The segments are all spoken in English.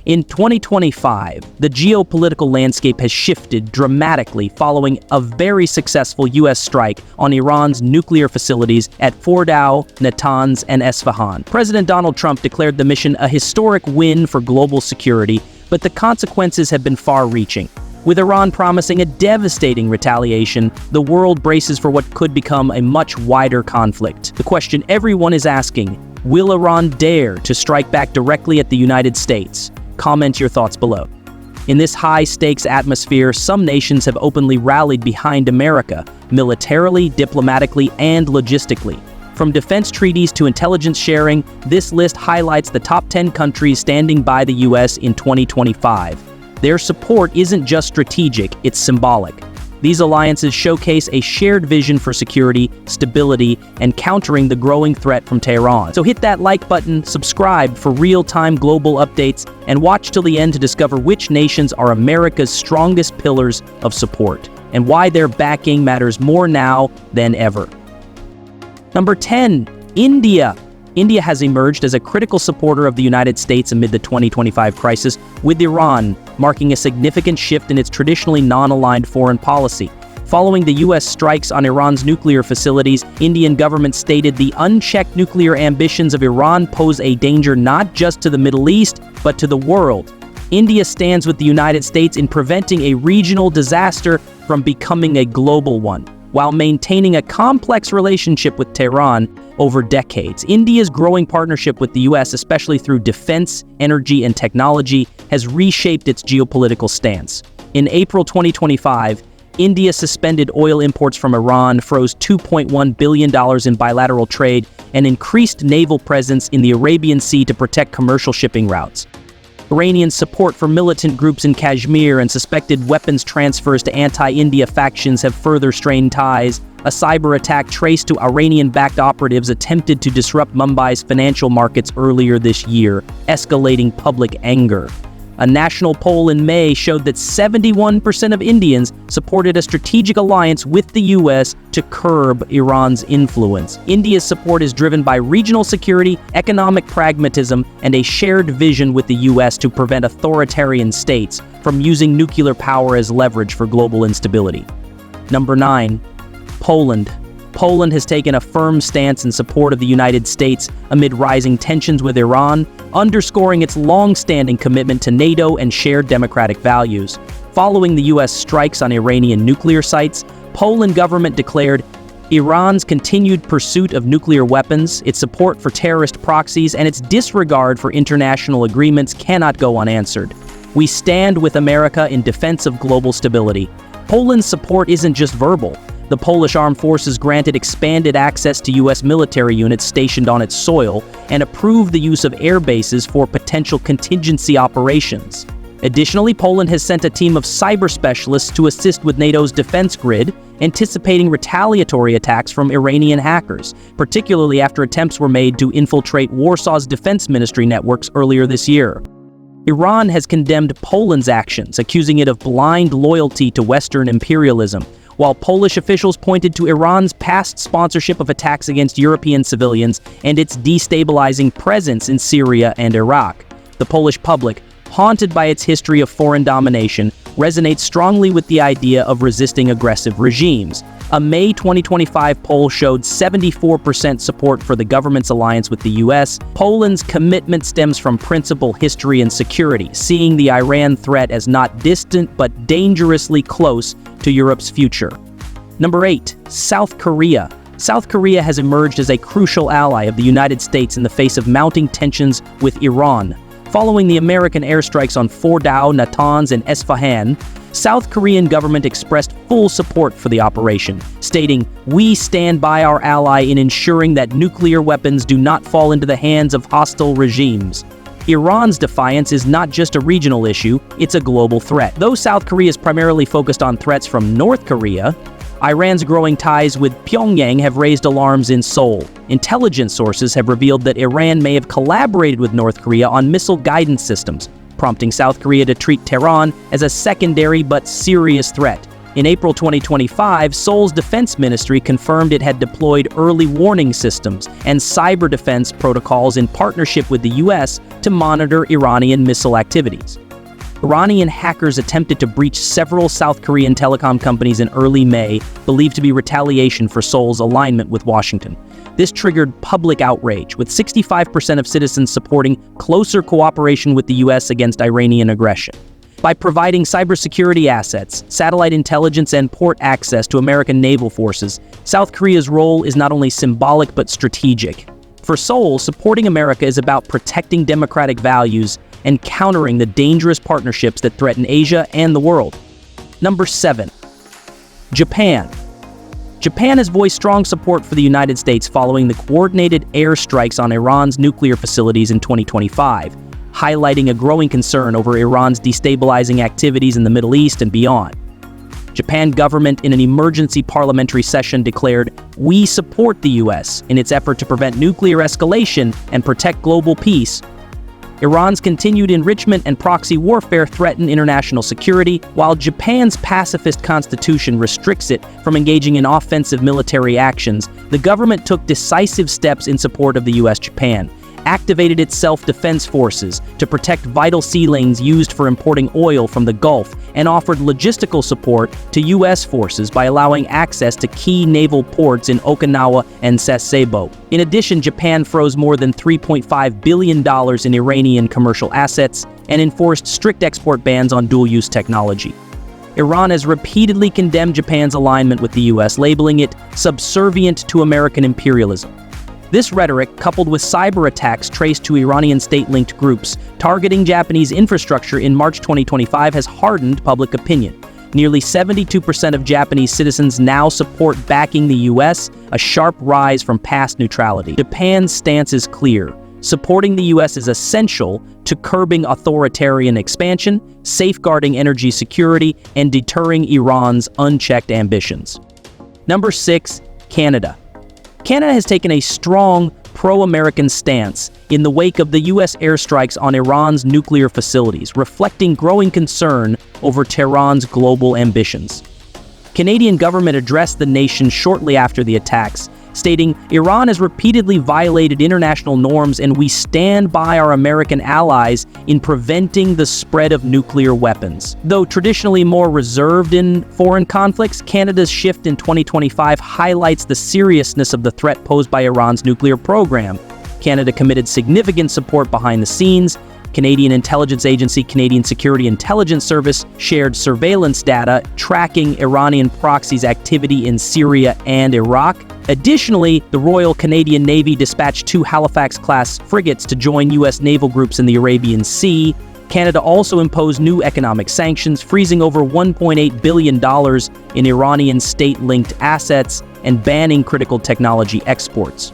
In 2025, the geopolitical landscape has shifted dramatically following a very successful U.S. strike on Iran's nuclear facilities at Fordow, Natanz, and Esfahan. President Donald Trump declared the mission a historic win for global security, but the consequences have been far-reaching. With Iran promising a devastating retaliation, the world braces for what could become a much wider conflict. The question everyone is asking, will Iran dare to strike back directly at the United States? Comment your thoughts below. In this high-stakes atmosphere, some nations have openly rallied behind America, militarily, diplomatically, and logistically. From defense treaties to intelligence sharing, this list highlights the top 10 countries standing by the U.S. in 2025. Their support isn't just strategic, it's symbolic. These alliances showcase a shared vision for security, stability, and countering the growing threat from Tehran. So hit that like button, subscribe for real-time global updates, and watch till the end to discover which nations are America's strongest pillars of support, and why their backing matters more now than ever. Number 10, India. India has emerged as a critical supporter of the United States amid the 2025 crisis, with Iran marking a significant shift in its traditionally non-aligned foreign policy. Following the U.S. strikes on Iran's nuclear facilities, Indian government stated the unchecked nuclear ambitions of Iran pose a danger not just to the Middle East, but to the world. India stands with the United States in preventing a regional disaster from becoming a global one, while maintaining a complex relationship with Tehran over decades. India's growing partnership with the U.S., especially through defense, energy, and technology, has reshaped its geopolitical stance. In April 2025, India suspended oil imports from Iran, froze $2.1 billion in bilateral trade, and increased naval presence in the Arabian Sea to protect commercial shipping routes. Iranian support for militant groups in Kashmir and suspected weapons transfers to anti-India factions have further strained ties. A cyber attack traced to Iranian-backed operatives attempted to disrupt Mumbai's financial markets earlier this year, escalating public anger. A national poll in May showed that 71% of Indians supported a strategic alliance with the U.S. to curb Iran's influence. India's support is driven by regional security, economic pragmatism, and a shared vision with the U.S. to prevent authoritarian states from using nuclear power as leverage for global instability. Number 9. Poland. Poland has taken a firm stance in support of the United States amid rising tensions with Iran, underscoring its long-standing commitment to NATO and shared democratic values. Following the U.S. strikes on Iranian nuclear sites, Poland government declared Iran's continued pursuit of nuclear weapons, its support for terrorist proxies, and its disregard for international agreements cannot go unanswered. We stand with America in defense of global stability. Poland's support isn't just verbal. The Polish armed forces granted expanded access to U.S. military units stationed on its soil and approved the use of air bases for potential contingency operations. Additionally, Poland has sent a team of cyber specialists to assist with NATO's defense grid, anticipating retaliatory attacks from Iranian hackers, particularly after attempts were made to infiltrate Warsaw's defense ministry networks earlier this year. Iran has condemned Poland's actions, accusing it of blind loyalty to Western imperialism, while Polish officials pointed to Iran's past sponsorship of attacks against European civilians and its destabilizing presence in Syria and Iraq. The Polish public, haunted by its history of foreign domination, resonates strongly with the idea of resisting aggressive regimes. A May 2025 poll showed 74% support for the government's alliance with the U.S. Poland's commitment stems from principle, history, and security, seeing the Iran threat as not distant but dangerously close to Europe's future. Number 8. South Korea. South Korea has emerged as a crucial ally of the United States in the face of mounting tensions with Iran. Following the American airstrikes on Fordow, Natanz, and Esfahan, South Korean government expressed full support for the operation, stating, "We stand by our ally in ensuring that nuclear weapons do not fall into the hands of hostile regimes." Iran's defiance is not just a regional issue, it's a global threat. Though South Korea is primarily focused on threats from North Korea, Iran's growing ties with Pyongyang have raised alarms in Seoul. Intelligence sources have revealed that Iran may have collaborated with North Korea on missile guidance systems, prompting South Korea to treat Tehran as a secondary but serious threat. In April 2025, Seoul's defense ministry confirmed it had deployed early warning systems and cyber defense protocols in partnership with the US to monitor Iranian missile activities. Iranian hackers attempted to breach several South Korean telecom companies in early May, believed to be retaliation for Seoul's alignment with Washington. This triggered public outrage, with 65% of citizens supporting closer cooperation with the US against Iranian aggression. By providing cybersecurity assets, satellite intelligence, and port access to American naval forces, South Korea's role is not only symbolic but strategic. For Seoul, supporting America is about protecting democratic values and countering the dangerous partnerships that threaten Asia and the world. Number 7. Japan. Japan has voiced strong support for the United States following the coordinated airstrikes on Iran's nuclear facilities in 2025, highlighting a growing concern over Iran's destabilizing activities in the Middle East and beyond. Japan government in an emergency parliamentary session declared, "We support the US in its effort to prevent nuclear escalation and protect global peace." Iran's continued enrichment and proxy warfare threaten international security, while Japan's pacifist constitution restricts it from engaging in offensive military actions. The government took decisive steps in support of the US-Japan, activated its self-defense forces to protect vital sea lanes used for importing oil from the Gulf, and offered logistical support to U.S. forces by allowing access to key naval ports in Okinawa and Sasebo. In addition, Japan froze more than $3.5 billion in Iranian commercial assets and enforced strict export bans on dual-use technology. Iran has repeatedly condemned Japan's alignment with the U.S., labeling it subservient to American imperialism. This rhetoric, coupled with cyber attacks traced to Iranian state-linked groups targeting Japanese infrastructure in March 2025, has hardened public opinion. Nearly 72% of Japanese citizens now support backing the US, a sharp rise from past neutrality. Japan's stance is clear. Supporting the US is essential to curbing authoritarian expansion, safeguarding energy security, and deterring Iran's unchecked ambitions. Number 6. Canada. Canada has taken a strong pro-American stance in the wake of the U.S. airstrikes on Iran's nuclear facilities, reflecting growing concern over Tehran's global ambitions. Canadian government addressed the nation shortly after the attacks, stating, "Iran has repeatedly violated international norms and we stand by our American allies in preventing the spread of nuclear weapons." Though traditionally more reserved in foreign conflicts, Canada's shift in 2025 highlights the seriousness of the threat posed by Iran's nuclear program. Canada committed significant support behind the scenes. Canadian intelligence agency Canadian Security Intelligence Service shared surveillance data tracking Iranian proxies' activity in Syria and Iraq. Additionally, the Royal Canadian Navy dispatched 2 Halifax-class frigates to join U.S. naval groups in the Arabian Sea. Canada also imposed new economic sanctions, freezing over $1.8 billion in Iranian state-linked assets and banning critical technology exports.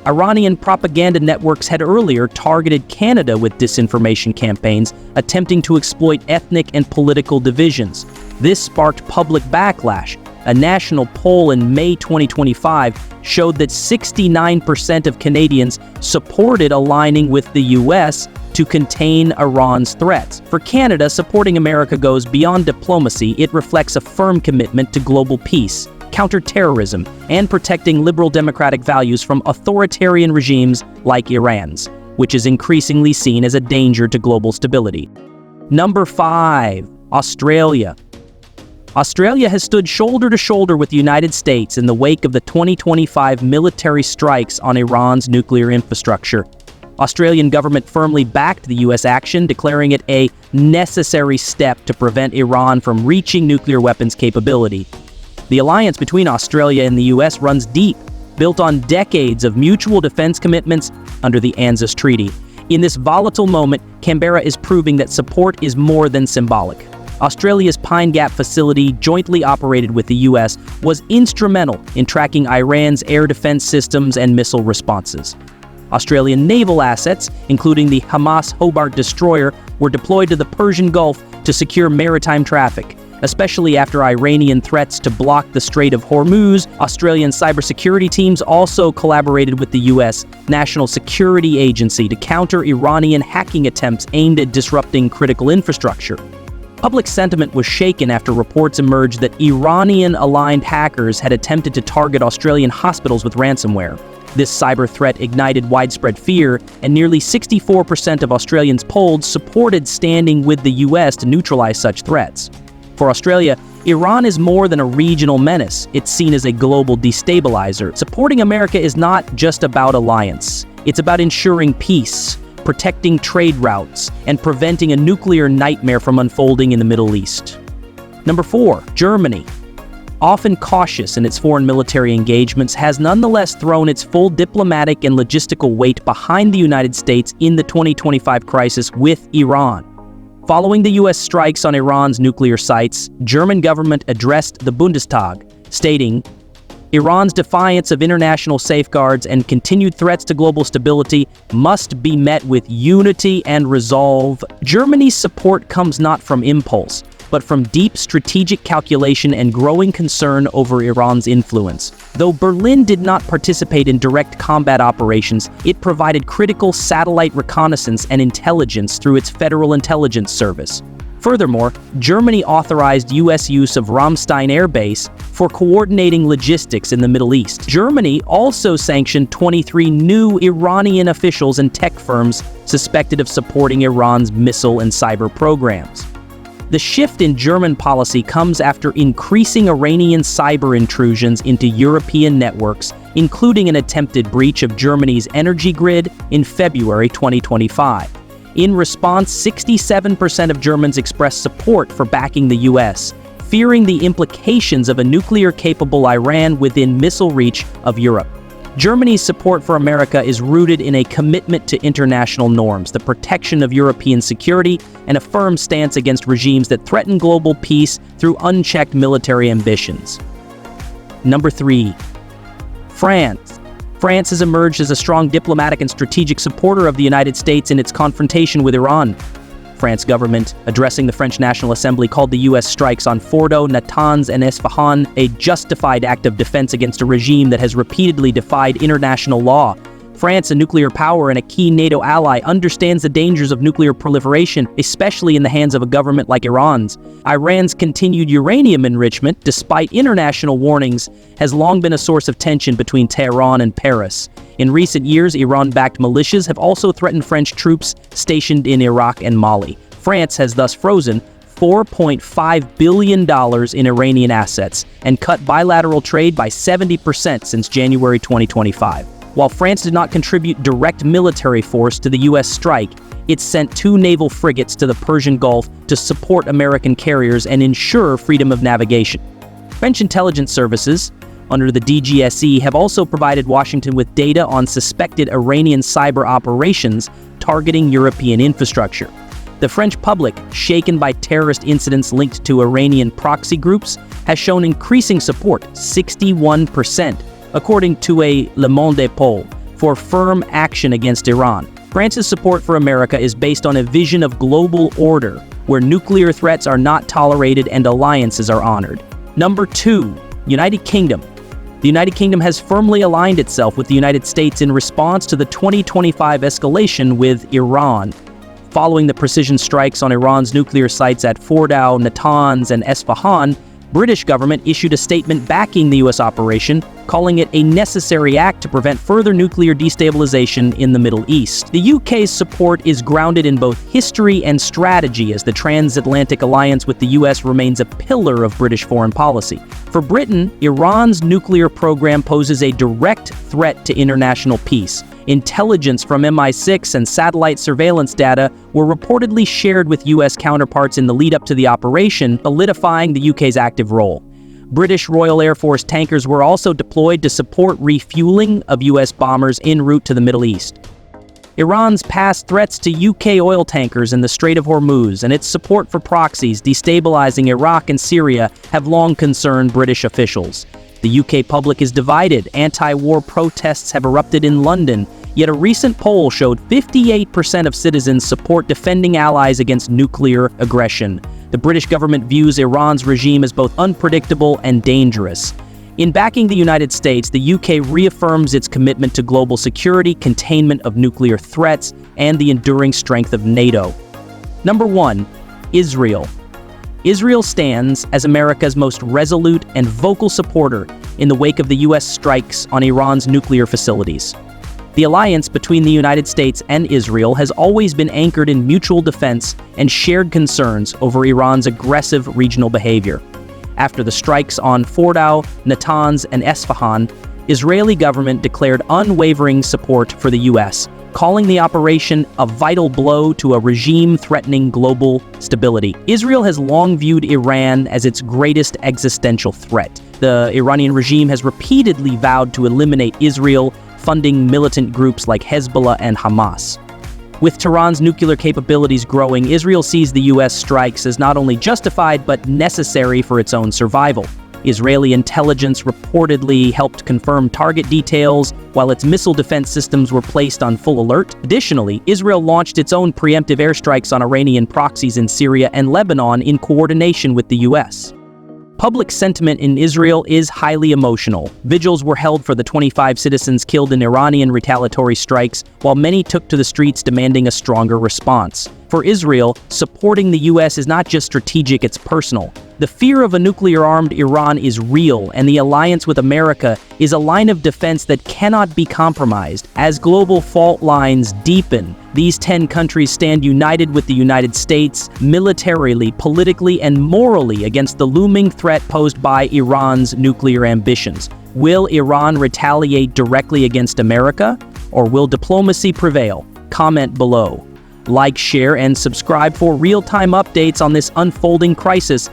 Iranian propaganda networks had earlier targeted Canada with disinformation campaigns, attempting to exploit ethnic and political divisions. This sparked public backlash. A national poll in May 2025 showed that 69% of Canadians supported aligning with the U.S. to contain Iran's threats. For Canada, supporting America goes beyond diplomacy. It reflects a firm commitment to global peace, counterterrorism, and protecting liberal democratic values from authoritarian regimes like Iran's, which is increasingly seen as a danger to global stability. Number 5. Australia. Australia has stood shoulder to shoulder with the United States in the wake of the 2025 military strikes on Iran's nuclear infrastructure. Australian government firmly backed the U.S. action, declaring it a necessary step to prevent Iran from reaching nuclear weapons capability. The alliance between Australia and the U.S. runs deep, built on decades of mutual defense commitments under the ANZUS Treaty. In this volatile moment, Canberra is proving that support is more than symbolic. Australia's Pine Gap facility, jointly operated with the U.S., was instrumental in tracking Iran's air defense systems and missile responses. Australian naval assets, including the Hamas Hobart destroyer, were deployed to the Persian Gulf to secure maritime traffic. Especially after Iranian threats to block the Strait of Hormuz, Australian cybersecurity teams also collaborated with the U.S. National Security Agency to counter Iranian hacking attempts aimed at disrupting critical infrastructure. Public sentiment was shaken after reports emerged that Iranian-aligned hackers had attempted to target Australian hospitals with ransomware. This cyber threat ignited widespread fear, and nearly 64% of Australians polled supported standing with the US to neutralize such threats. For Australia, Iran is more than a regional menace. It's seen as a global destabilizer. Supporting America is not just about alliance. It's about ensuring peace, protecting trade routes, and preventing a nuclear nightmare from unfolding in the Middle East. Number 4, Germany. Often cautious in its foreign military engagements, has nonetheless thrown its full diplomatic and logistical weight behind the United States in the 2025 crisis with Iran. Following the U.S. strikes on Iran's nuclear sites, German government addressed the Bundestag, stating, "Iran's defiance of international safeguards and continued threats to global stability must be met with unity and resolve." Germany's support comes not from impulse, but from deep strategic calculation and growing concern over Iran's influence. Though Berlin did not participate in direct combat operations, it provided critical satellite reconnaissance and intelligence through its Federal Intelligence Service. Furthermore, Germany authorized U.S. use of Ramstein Air Base for coordinating logistics in the Middle East. Germany also sanctioned 23 new Iranian officials and tech firms suspected of supporting Iran's missile and cyber programs. The shift in German policy comes after increasing Iranian cyber intrusions into European networks, including an attempted breach of Germany's energy grid in February 2025. In response, 67% of Germans expressed support for backing the U.S., fearing the implications of a nuclear-capable Iran within missile reach of Europe. Germany's support for America is rooted in a commitment to international norms, the protection of European security, and a firm stance against regimes that threaten global peace through unchecked military ambitions. Number 3, France. France has emerged as a strong diplomatic and strategic supporter of the United States in its confrontation with Iran. France government, addressing the French National Assembly, called the U.S. strikes on Fordow, Natanz, and Esfahan a justified act of defense against a regime that has repeatedly defied international law. France, a nuclear power and a key NATO ally, understands the dangers of nuclear proliferation, especially in the hands of a government like Iran's. Iran's continued uranium enrichment, despite international warnings, has long been a source of tension between Tehran and Paris. In recent years, Iran-backed militias have also threatened French troops stationed in Iraq and Mali. France has thus frozen $4.5 billion in Iranian assets and cut bilateral trade by 70% since January 2025. While France did not contribute direct military force to the U.S. strike, it sent 2 naval frigates to the Persian Gulf to support American carriers and ensure freedom of navigation. French intelligence services, under the DGSE, have also provided Washington with data on suspected Iranian cyber operations targeting European infrastructure. The French public, shaken by terrorist incidents linked to Iranian proxy groups, has shown increasing support, 61%, according to a Le Monde poll, for firm action against Iran. France's support for America is based on a vision of global order, where nuclear threats are not tolerated and alliances are honored. Number 2, United Kingdom. The United Kingdom has firmly aligned itself with the United States in response to the 2025 escalation with Iran. Following the precision strikes on Iran's nuclear sites at Fordow, Natanz, and Esfahan, British government issued a statement backing the U.S. operation, calling it a necessary act to prevent further nuclear destabilization in the Middle East. The UK's support is grounded in both history and strategy, as the transatlantic alliance with the U.S. remains a pillar of British foreign policy. For Britain, Iran's nuclear program poses a direct threat to international peace. Intelligence from MI6 and satellite surveillance data were reportedly shared with U.S. counterparts in the lead-up to the operation, solidifying the UK's active role. British Royal Air Force tankers were also deployed to support refueling of U.S. bombers en route to the Middle East. Iran's past threats to UK oil tankers in the Strait of Hormuz and its support for proxies destabilizing Iraq and Syria have long concerned British officials. The UK public is divided. Anti-war protests have erupted in London, yet a recent poll showed 58% of citizens support defending allies against nuclear aggression. The British government views Iran's regime as both unpredictable and dangerous. In backing the United States, the UK reaffirms its commitment to global security, containment of nuclear threats, and the enduring strength of NATO. Number 1, Israel. Israel stands as America's most resolute and vocal supporter in the wake of the U.S. strikes on Iran's nuclear facilities. The alliance between the United States and Israel has always been anchored in mutual defense and shared concerns over Iran's aggressive regional behavior. After the strikes on Fordow, Natanz, and Esfahan, Israeli government declared unwavering support for the U.S., calling the operation a vital blow to a regime threatening global stability. Israel has long viewed Iran as its greatest existential threat. The Iranian regime has repeatedly vowed to eliminate Israel, funding militant groups like Hezbollah and Hamas. With Tehran's nuclear capabilities growing, Israel sees the U.S. strikes as not only justified but necessary for its own survival. Israeli intelligence reportedly helped confirm target details, while its missile defense systems were placed on full alert. Additionally, Israel launched its own preemptive airstrikes on Iranian proxies in Syria and Lebanon in coordination with the U.S. Public sentiment in Israel is highly emotional. Vigils were held for the 25 citizens killed in Iranian retaliatory strikes, while many took to the streets demanding a stronger response. For Israel, supporting the U.S. is not just strategic, it's personal. The fear of a nuclear-armed Iran is real, and the alliance with America is a line of defense that cannot be compromised. As global fault lines deepen, these 10 countries stand united with the United States, militarily, politically, and morally against the looming threat posed by Iran's nuclear ambitions. Will Iran retaliate directly against America, or will diplomacy prevail? Comment below. Like, share, and subscribe for real-time updates on this unfolding crisis.